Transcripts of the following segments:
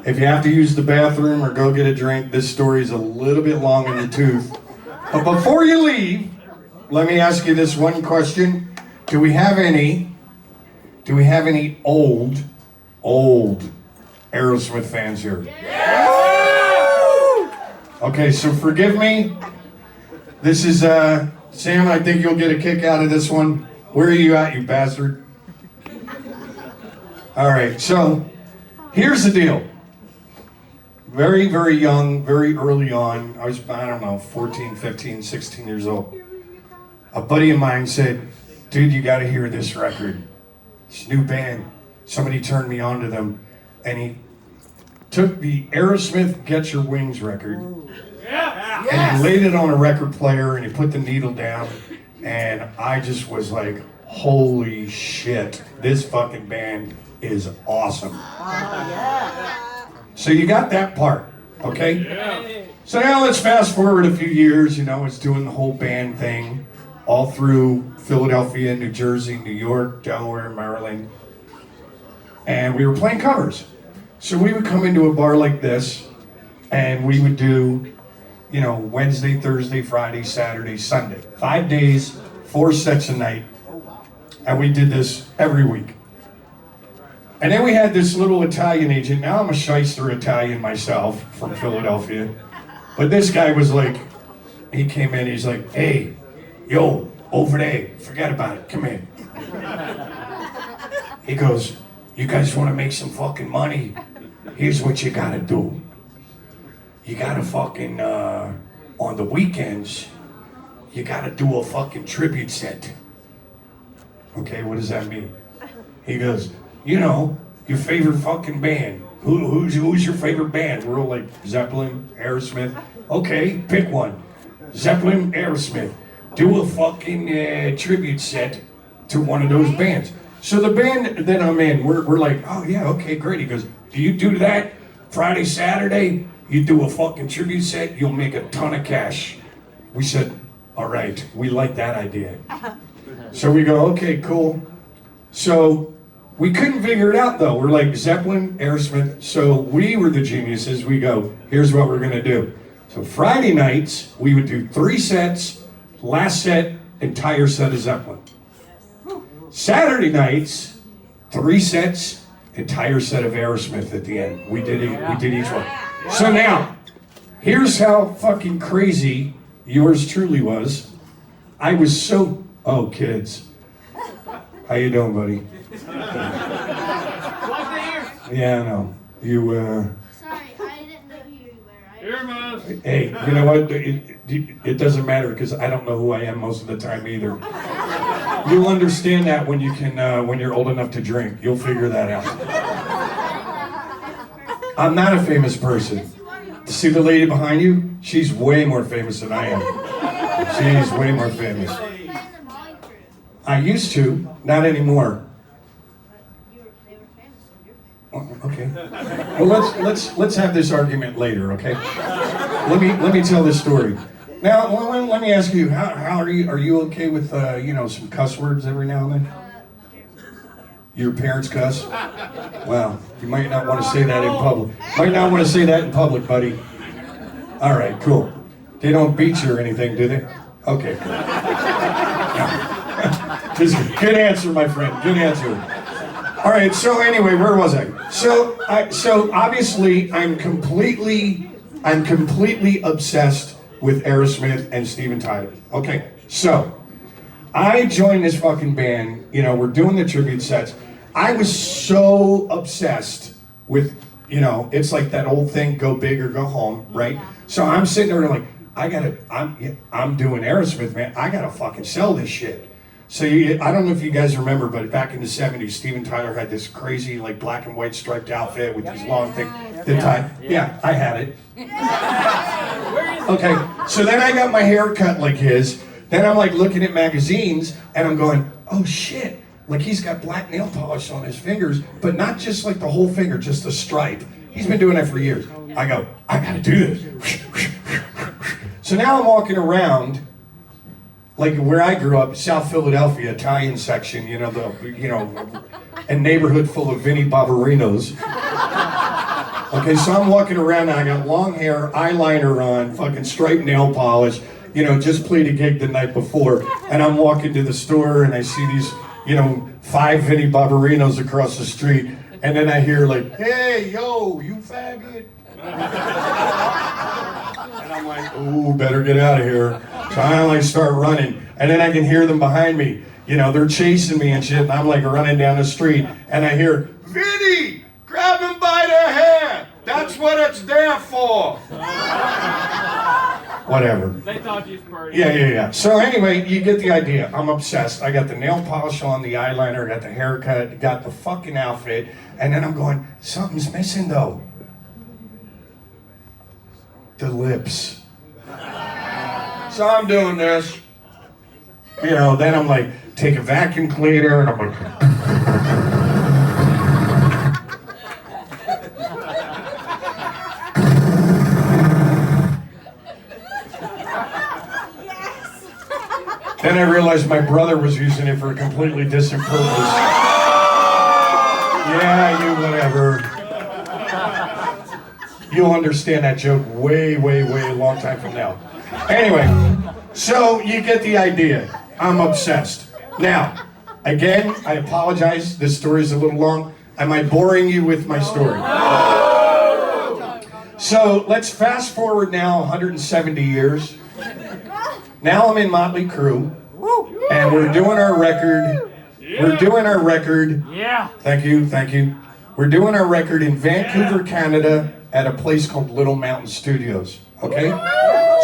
If you have to use the bathroom or go get a drink, this story's a little bit long in the tooth. But before you leave, let me ask you this one question. Do we have any old Aerosmith fans here? Okay, so forgive me. This is, Sam, I think you'll get a kick out of this one. Where are you at, you bastard? All right, so here's the deal. Very, very young, very early on, I don't know, 14, 15, 16 years old. A buddy of mine said, dude, you gotta hear this record. This new band. Somebody turned me on to them, and he took the Aerosmith Get Your Wings record, and he laid it on a record player, and he put the needle down, and I just was like, holy shit, this fucking band is awesome. So you got that part, okay? So now let's fast forward a few years, it's doing the whole band thing, all through Philadelphia, New Jersey, New York, Delaware, Maryland. And we were playing covers. So we would come into a bar like this, and we would do, Wednesday, Thursday, Friday, Saturday, Sunday. 5 days, 4 sets a night. And we did this every week. And then we had this little Italian agent. Now I'm a shyster Italian myself from Philadelphia. But this guy was like, he came in, he's like, hey, yo, over there, forget about it, come here. He goes, you guys want to make some fucking money? Here's what you gotta do. You gotta fucking, on the weekends, you gotta do a fucking tribute set. Okay, what does that mean? He goes, your favorite fucking band. Who's your favorite band? We're all like, Zeppelin, Aerosmith. Okay, pick one. Zeppelin, Aerosmith. Do a fucking tribute set to one of those bands. So the band that I'm in, we're like, oh yeah, okay, great. He goes, do you do that Friday, Saturday? You do a fucking tribute set, you'll make a ton of cash. We said, all right, we like that idea. So we go, okay, cool. So we couldn't figure it out though. We're like Zeppelin, Aerosmith. So we were the geniuses. We go, here's what we're gonna do. So Friday nights, we would do 3 sets, last set, entire set of Zeppelin. Saturday nights, 3 sets, entire set of Aerosmith at the end. We did each one. So now, here's how fucking crazy yours truly was. I was so, kids. How you doing, buddy? Yeah, I know. You, Sorry, I didn't know who you were. Here, Mom. Hey, you know what? It doesn't matter because I don't know who I am most of the time either. You'll understand that when you're old enough to drink. You'll figure that out. I'm not a famous person. See the lady behind you? She's way more famous than I am. She's way more famous. I used to, not anymore. Okay. Well, let's have this argument later, okay? Let me tell this story. Now, let me ask you, how are you? Are you okay with some cuss words every now and then? Your parents cuss? Wow, you might not want to say that in public. Might not want to say that in public, buddy. All right, cool. They don't beat you or anything, do they? Okay, cool. Good answer, my friend. Good answer. All right. So anyway, where was I? So obviously, I'm completely obsessed with Aerosmith and Steven Tyler. Okay. So I joined this fucking band. We're doing the tribute sets. I was so obsessed with, it's like that old thing, go big or go home, right? So I'm sitting there and I'm doing Aerosmith, man. I gotta fucking sell this shit. So I don't know if you guys remember, but back in the 70s, Steven Tyler had this crazy black and white striped outfit with these long things. Yeah, I had it. Okay, so then I got my hair cut like his. Then I'm looking at magazines and I'm going, oh shit. He's got black nail polish on his fingers, but not just the whole finger, just a stripe. He's been doing that for years. I go, I gotta do this. So now I'm walking around, where I grew up, South Philadelphia, Italian section, a neighborhood full of Vinnie Barbarinos. Okay, so I'm walking around and I got long hair, eyeliner on, fucking striped nail polish, just played a gig the night before. And I'm walking to the store and I see these, 5 Vinnie Barbarinos across the street. And then I hear like, hey, yo, you faggot. And I'm like, ooh, better get out of here. So I like start running. And then I can hear them behind me. They're chasing me and shit. And I'm like running down the street. And I hear, Vinny, grab him by the hair. That's what it's there for. Whatever. They thought you were Yeah. So anyway, you get the idea. I'm obsessed. I got the nail polish on, the eyeliner, got the haircut, got the fucking outfit. And then I'm going, something's missing though. The lips. So I'm doing this. Then I'm like, take a vacuum cleaner, and I'm like, then I realized my brother was using it for a completely different purpose. Yeah, you whatever. You'll understand that joke way a long time from now. Anyway, so you get the idea. I'm obsessed. Now, again, I apologize. This story's a little long. Am I boring you with my story? So let's fast forward now 170 years. Now I'm in Motley Crue, and we're doing our record. We're doing our record. Yeah. Thank you. We're doing our record in Vancouver, Canada, at a place called Little Mountain Studios. Okay?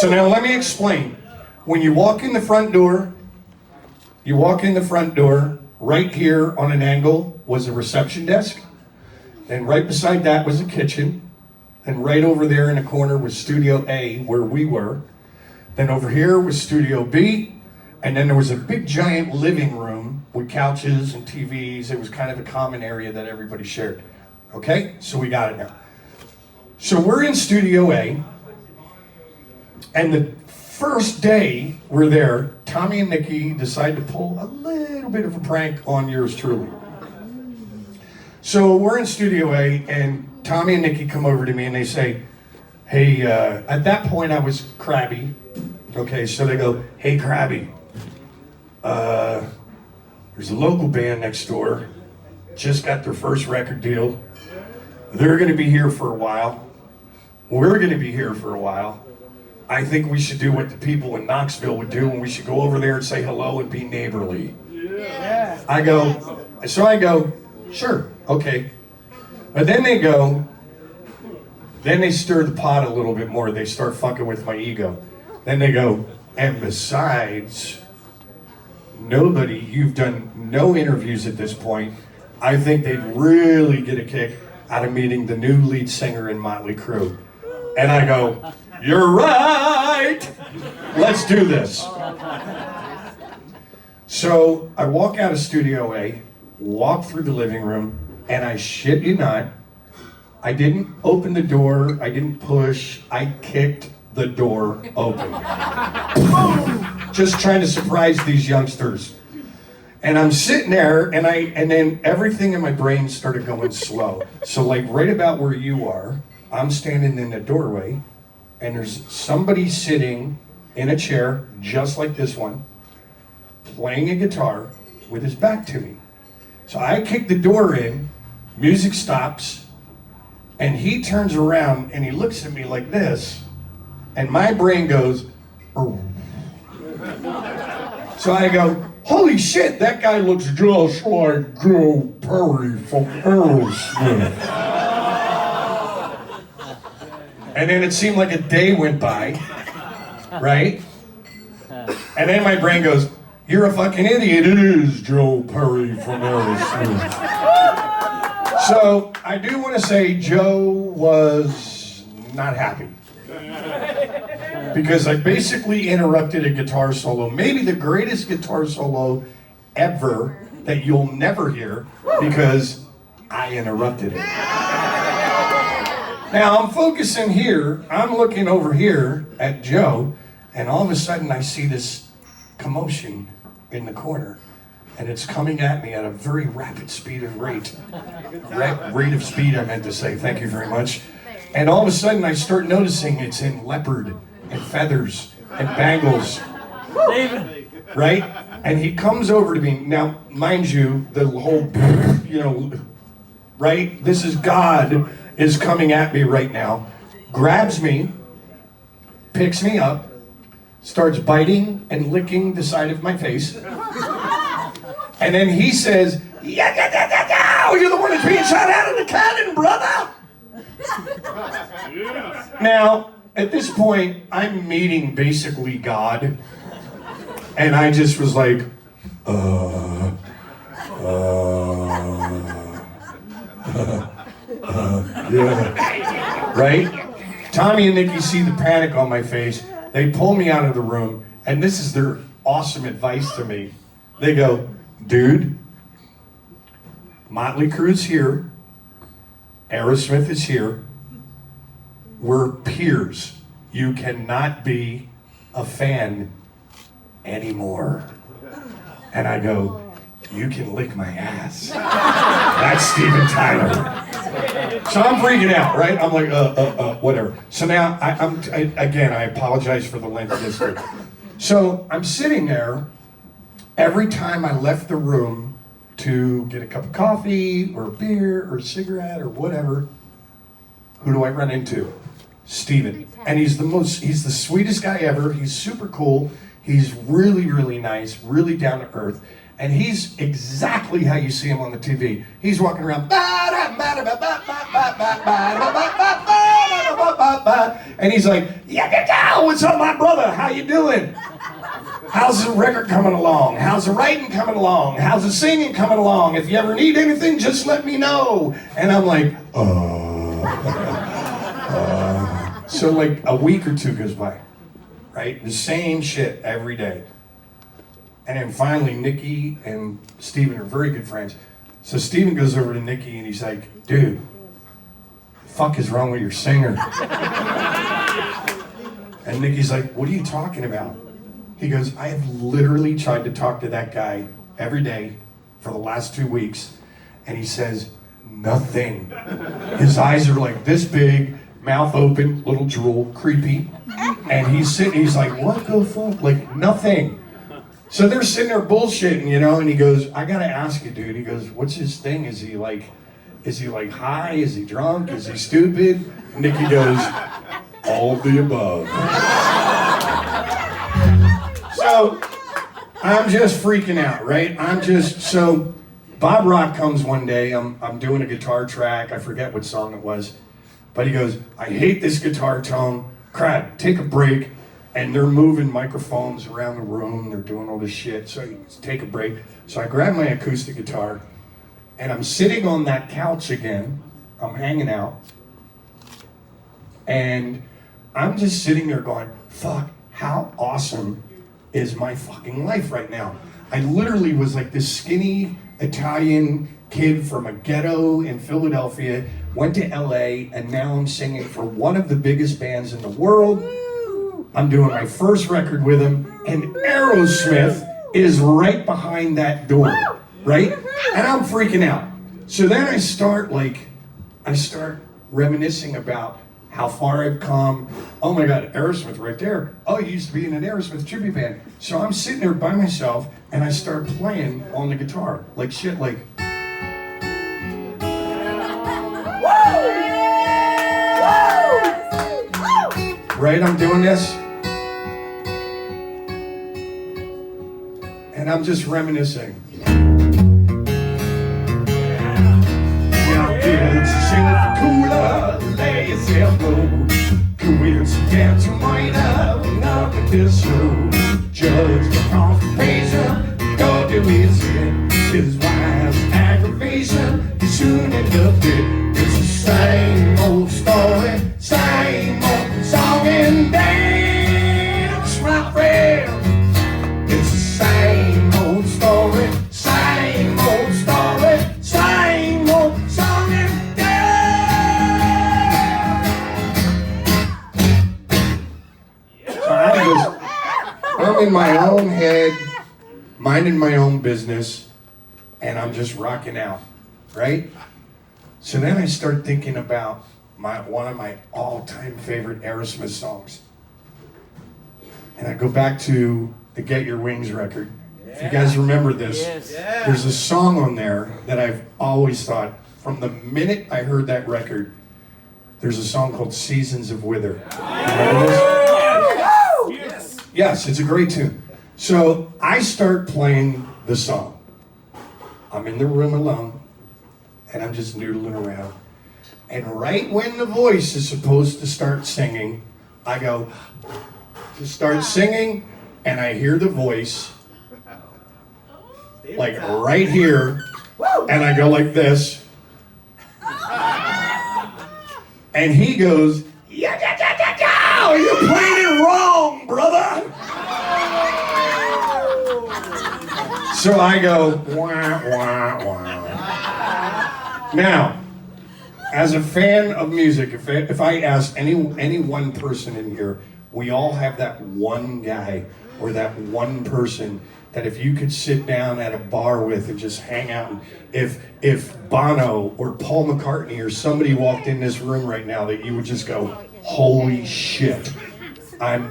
So now let me explain. When you walk in the front door, right here on an angle was a reception desk. Then right beside that was a kitchen. Then right over there in the corner was Studio A, where we were. Then over here was Studio B. And then there was a big giant living room with couches and TVs. It was kind of a common area that everybody shared. Okay? So we got it now. So we're in Studio A. And the first day we're there, Tommy and Nikki decide to pull a little bit of a prank on yours truly. So we're in Studio A, and Tommy and Nikki come over to me and they say, hey, at that point I was crabby. Okay, so they go, hey, Krabby, there's a local band next door, just got their first record deal. They're gonna be here for a while. We're gonna be here for a while. I think we should do what the people in Knoxville would do, and we should go over there and say hello and be neighborly. Yeah. I go, sure, okay. But then they stir the pot a little bit more. They start fucking with my ego. Then they go, and besides, you've done no interviews at this point. I think they'd really get a kick out of meeting the new lead singer in Motley Crue. And I go, you're right! Let's do this. So I walk out of Studio A, walk through the living room, and I shit you not, I didn't open the door, I didn't push, I kicked the door open. Just trying to surprise these youngsters. And I'm sitting there, and then everything in my brain started going slow. So like right about where you are, I'm standing in the doorway, and there's somebody sitting in a chair, just like this one, playing a guitar with his back to me. So I kick the door in, music stops, and he turns around and he looks at me like this, and my brain goes, oh. So I go, holy shit, that guy looks just like Joe Perry from Aerosmith. And then it seemed like a day went by, right? And then my brain goes, you're a fucking idiot. It is Joe Perry from Aerosmith. So I do want to say Joe was not happy. Because I basically interrupted a guitar solo, maybe the greatest guitar solo ever that you'll never hear, because I interrupted it. Now I'm focusing here, I'm looking over here at Joe, and all of a sudden I see this commotion in the corner. and it's coming at me at a very rapid speed and rate. Rate of speed, I meant to say. Thank you very much. And all of a sudden, I start noticing it's in leopard and feathers and bangles. David. Right? And he comes over to me. Now, mind you, the whole, right? This is God is coming at me right now. Grabs me, picks me up, starts biting and licking the side of my face. And then he says, yeah, you're the one that's being shot out of the cannon, brother. Now, at this point, I'm meeting basically God. And I just was like, yeah, right? Tommy and Nikki see the panic on my face. They pull me out of the room, and this is their awesome advice to me. They go, dude, Motley Crue's here, Aerosmith is here, we're peers. You cannot be a fan anymore. And I go, you can lick my ass. That's Steven Tyler. So I'm freaking out, right? I'm like, whatever. So now, I apologize for the length of this. So I'm sitting there. Every time I left the room to get a cup of coffee or a beer or a cigarette or whatever, who do I run into? Steven. And he's the sweetest guy ever. He's super cool. He's really, really nice, really down to earth. And he's exactly how you see him on the TV. He's walking around, and he's like, yeah, what's up, my brother? How you doing? How's the record coming along? How's the writing coming along? How's the singing coming along? If you ever need anything, just let me know. And I'm like, So like a week or two goes by, right? The same shit every day. And then finally, Nikki and Steven are very good friends. So Steven goes over to Nikki and he's like, dude, the fuck is wrong with your singer? And Nikki's like, what are you talking about? He goes, I have literally tried to talk to that guy every day for the last 2 weeks. And he says, nothing. His eyes are like this big, mouth open, little drool, creepy. And he's sitting, he's like, what the fuck? Like, nothing. So they're sitting there bullshitting, and he goes, I gotta ask you, dude. He goes, what's his thing? Is he like high? Is he drunk? Is he stupid? And Nikki goes, all of the above. So I'm just freaking out, right? So Bob Rock comes one day, I'm doing a guitar track, I forget what song it was, but he goes, I hate this guitar tone, crap, take a break. And they're moving microphones around the room. They're doing all this shit. So you take a break. So I grab my acoustic guitar, and I'm sitting on that couch again. I'm hanging out. And I'm just sitting there going, fuck, how awesome is my fucking life right now? I literally was like this skinny Italian kid from a ghetto in Philadelphia, went to LA, and now I'm singing for one of the biggest bands in the world. I'm doing my first record with him, and Aerosmith is right behind that door, right? And I'm freaking out. So then I start reminiscing about how far I've come. Oh my God, Aerosmith right there. Oh, you used to be in an Aerosmith tribute band. So I'm sitting there by myself, and I start playing on the guitar, like shit, like. Right, I'm doing this. And I'm just reminiscing. Kids sing cooler, lay yourself low. Coincidence might have nothing to show. Judge the confrontation, go do his sin. His wife's aggravation, he soon end up dead. It's the same old story, same old song and dance, my friend. It's the same old story, same old story, same old song and dance. So I'm in my own head, minding my own business, and I'm just rocking out, right? So then I start thinking about one of my all-time favorite Aerosmith songs. And I go back to the Get Your Wings record. If you guys remember this, there's a song on there that I've always thought, from the minute I heard that record, there's a song called Seasons of Wither. Remember this? Yes, it's a great tune. So I start playing the song. I'm in the room alone, and I'm just noodling around. And right when the voice is supposed to start singing, I go to start singing, and I hear the voice, like right here, and I go like this. And he goes, yeah, you're playing it wrong, brother. So I go, wah, wah, wah. Now, as a fan of music, if I ask any one person in here, we all have that one guy or that one person that if you could sit down at a bar with and just hang out, and if Bono or Paul McCartney or somebody walked in this room right now, that you would just go, holy shit.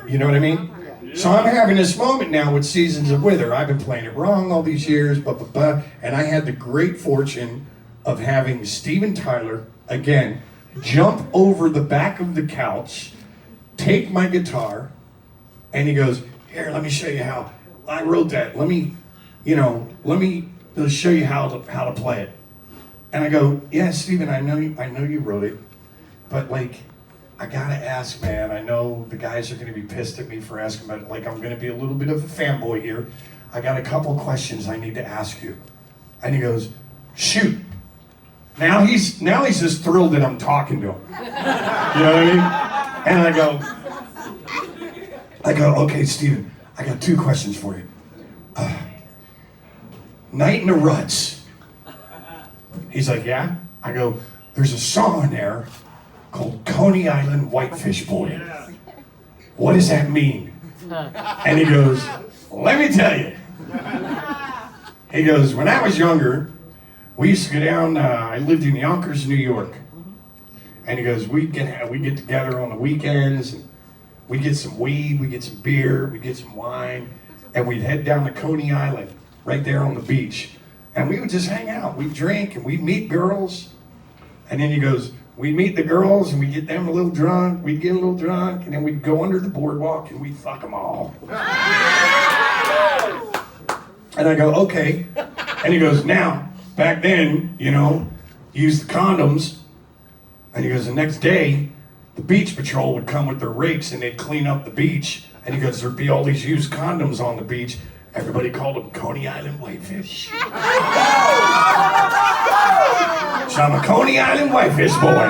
You know what I mean? So I'm having this moment now with Seasons of Wither. I've been playing it wrong all these years, and I had the great fortune of having Steven Tyler, again, jump over the back of the couch, take my guitar, and he goes, here, let me show you how I wrote that. Let me show you how to play it. And I go, yeah, Steven, I know you wrote it, but like, I gotta ask, man. I know the guys are gonna be pissed at me for asking, but like, I'm gonna be a little bit of a fanboy here. I got a couple questions I need to ask you. And he goes, shoot. Now he's just thrilled that I'm talking to him. You know what I mean? And I go, okay, Steven, I got 2 questions for you. Night in the Ruts. He's like, yeah? I go, there's a song in there called Coney Island Whitefish Boy. What does that mean? And he goes, let me tell you. He goes, when I was younger, we used to go down, I lived in Yonkers, New York. And he goes, we get together on the weekends, and we get some weed, we get some beer, we get some wine, and we'd head down to Coney Island, right there on the beach. And we would just hang out, we'd drink, and we'd meet girls. And then he goes, we'd meet the girls, and we'd get them a little drunk, we'd get a little drunk, and then we'd go under the boardwalk, and we'd fuck them all. And I go, okay. And he goes, now, back then, you used the condoms. And he goes, the next day, the beach patrol would come with their rakes and they'd clean up the beach. And he goes, there'd be all these used condoms on the beach. Everybody called them Coney Island Whitefish. So I'm a Coney Island Whitefish boy.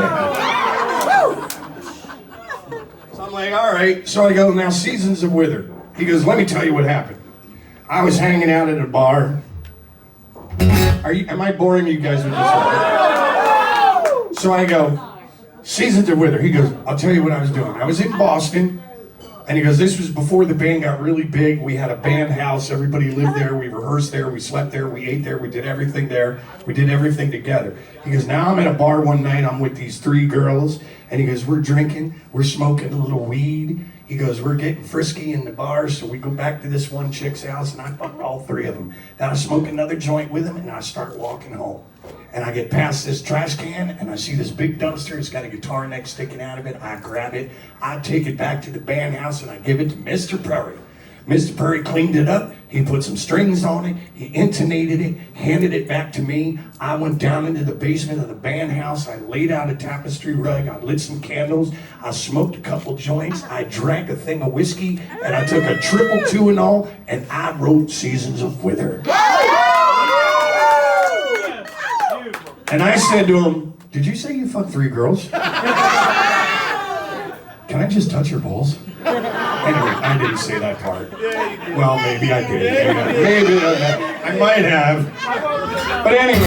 So I'm like, all right. So I go, now Seasons of Wither. He goes, let me tell you what happened. I was hanging out at a bar. Am I boring you guys with this one? So I go, Seasons of Wither. He goes, I'll tell you what I was doing. I was in Boston, and he goes, this was before the band got really big. We had a band house. Everybody lived there. We rehearsed there. We slept there. We ate there. We did everything there. We did everything together. He goes, now I'm at a bar one night. I'm with these 3 girls, and he goes, we're drinking. We're smoking a little weed. He goes, we're getting frisky in the bar, so we go back to this one chick's house, and I fucked all 3 of them. Then I smoke another joint with him, and I start walking home. And I get past this trash can, and I see this big dumpster. It's got a guitar neck sticking out of it. I grab it. I take it back to the band house, and I give it to Mr. Perry. Mr. Perry cleaned it up. He put some strings on it. He intonated it, handed it back to me. I went down into the basement of the band house. I laid out a tapestry rug. I lit some candles. I smoked a couple joints. I drank a thing of whiskey, and I took a triple Tuinol, and I wrote Seasons of Wither. And I said to him, did you say you fucked 3 girls? Can I just touch your balls? Anyway, I didn't say that part. Well, maybe I did. Maybe I might have. But anyway.